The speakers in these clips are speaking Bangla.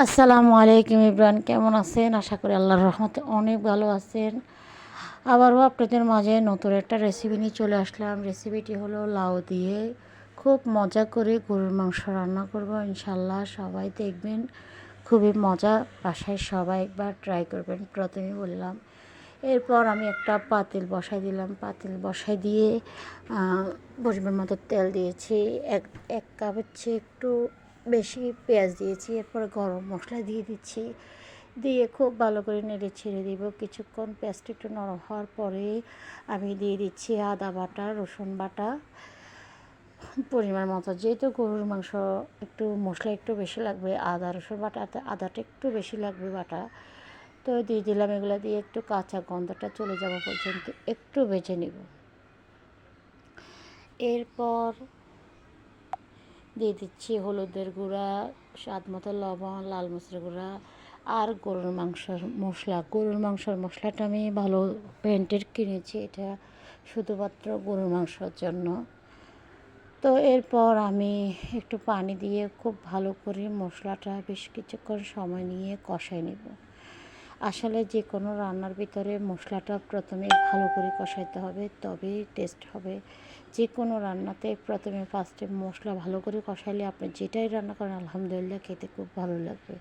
আসসালামু আলাইকুম ইব্রান, কেমন আছেন? আশা করি আল্লাহর রহমতে অনেক ভালো আছেন। আবারও আপনাদের মাঝে নতুন একটা রেসিপি নিয়ে চলে আসলাম। রেসিপিটি হলো লাউ দিয়ে খুব মজা করে গরুর মাংস রান্না করব ইনশাল্লাহ। সবাই দেখবেন, খুবই মজা। বাসায় সবাই একবার ট্রাই করবেন। প্রথমেই বললাম, এরপর আমি একটা পাতিল বসাই দিলাম। পাতিল বসাই দিয়ে পরিমাণ মতো তেল দিয়েছি। এক এক কাপ হচ্ছে একটু বেশি পেঁয়াজ দিয়েছি। এরপর গরম মশলা দিয়ে দিচ্ছি। দিয়ে খুব ভালো করে নেড়ে ছেড়ে দিব। কিছুক্ষণ পেঁয়াজটা একটু নরম হওয়ার পরে আমি দিয়ে দিচ্ছি আদা বাটা, রসুন বাটা পরিমাণ মতো। যেহেতু গরুর মাংস একটু মশলা একটু বেশি লাগবে, আদা রসুন বাটাতে আদাটা একটু বেশি লাগবে বাটা, তো দিয়ে দিলাম। এগুলো দিয়ে একটু কাঁচা গন্ধটা চলে যাওয়া পর্যন্ত একটু ভেজে নিব। এরপর দিয়ে দিচ্ছি হলুদের গুঁড়া, স্বাদ মতো লবণ, লাল মরিচের গুঁড়া আর গরুর মাংসের মশলা। গরুর মাংসের মশলাটা আমি ভালো ব্র্যান্ডের কিনেছি, এটা শুধুমাত্র গরুর মাংসের জন্য। তো এরপর আমি একটু পানি দিয়ে খুব ভালো করে মশলাটা বেশ কিছুক্ষণ সময় নিয়ে কষাই নেব। আসলে যে কোনো রান্নার ভিতরে মশলাটা প্রথমে ভালো করে কষাইতে হবে, তবেই টেস্ট হবে। যে কোনো রান্নাতে প্রথমে ফার্স্টে মশলা ভালো করে কষাইলে আপনি যেটাই রান্না করেন আলহামদুলিল্লাহ খেতে খুব ভালো লাগবে।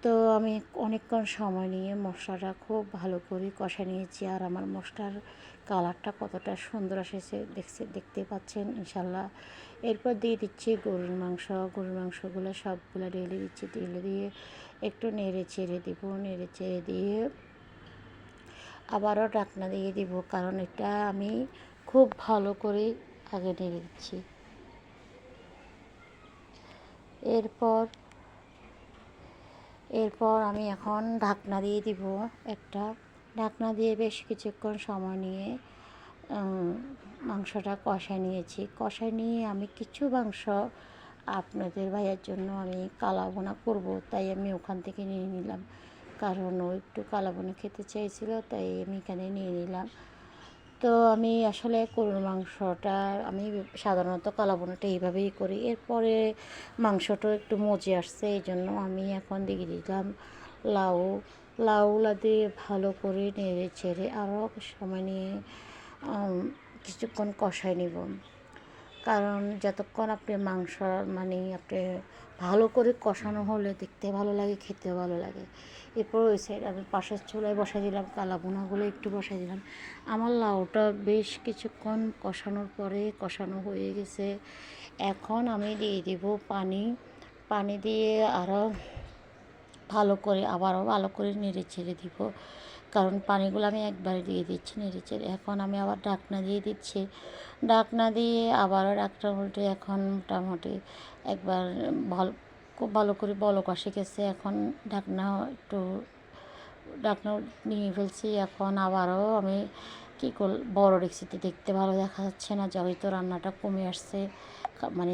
তো আমি অনেকক্ষণ সময় নিয়ে মশলাটা খুব ভালো করে কষা নিয়েছি। আর আমার মশলার কালারটা কতটা সুন্দর এসেছে দেখতে পাচ্ছেন ইনশাল্লাহ। এরপর দিয়ে দিচ্ছি গরুর মাংস। গরুর মাংসগুলো সবগুলো ঢেলে দিচ্ছি। ঢেলে দিয়ে একটু নেড়ে চেড়ে দিব। নেড়ে চেড়ে দিয়ে আবারও ঢাকনা দিয়ে দিব, কারণ এটা আমি খুব ভালো করে আগে নেড়ে দিচ্ছি। এরপর এরপর আমি এখন ঢাকনা দিয়ে দিব। একটা ঢাকনা দিয়ে বেশ কিছুক্ষণ সময় নিয়ে মাংসটা কষায় নিয়েছি। কষায় নিয়ে আমি কিছু মাংস আপনাদের ভাইয়ের জন্য আমি কালাভুনা করব, তাই আমি ওখান থেকে নিয়ে নিলাম। কারণ ও একটু কালাভুনা খেতে চেয়েছিল, তাই আমি এখানে নিয়ে নিলাম। তো আমি আসলে গরুর মাংসটা আমি সাধারণত কালাভুনাটা এইভাবেই করি। এরপরে মাংসটা একটু মজে আসছে, এই জন্য আমি এখন দিয়ে দিলাম লাউ। লাউলা দিয়ে ভালো করে নেড়ে ছেড়ে আরও সময় নিয়ে কিছুক্ষণ কষাই নেব। কারণ যতক্ষণ আপনি মাংস আপনি ভালো করে কষানো হলে দেখতে ভালো লাগে, খেতে ভালো লাগে। এরপর ওই সাইড আমি পাশের চুলায় বসাই দিলাম, কালাভুনাগুলো একটু বসাই দিলাম। আমার লাউটা বেশ কিছুক্ষণ কষানোর পরে কষানো হয়ে গেছে। এখন আমি দিয়ে দিব পানি। পানি দিয়ে আবারও ভালো করে নেড়ে ছেড়ে দিব, কারণ পানিগুলো আমি একবারে দিয়ে দিচ্ছি নেড়ে চেড়ে। এখন আমি আবার ঢাকনা দিয়ে দিচ্ছি। ঢাকনা দিয়ে আবারও ঢাকনা উল্টে এখন মোটামুটি একবার খুব ভালো করে বলক এসে গেছে। এখন ঢাকনা নিয়ে ফেলছি। এখন আবারও আমি বড় ডেকচিতে দেখতে ভালো দেখা যাচ্ছে না, যেহেতু রান্নাটা কমে আসছে।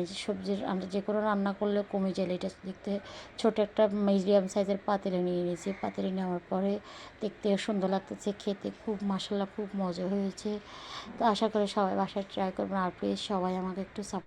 যে সবজির আমরা যে কোনো রান্না করলে কমে যায়, এটা দেখতে ছোটো একটা মিডিয়াম সাইজের পাতিলে নিয়ে নিয়েছি। পাতিলে নেওয়ার পরে দেখতে সুন্দর লাগতেছে, খেতে খুব মাশাআল্লাহ খুব মজা হয়েছে। তো আশা করি সবাই বাসায় ট্রাই করবেন। আর প্লিজ সবাই আমাকে একটু সাপোর্ট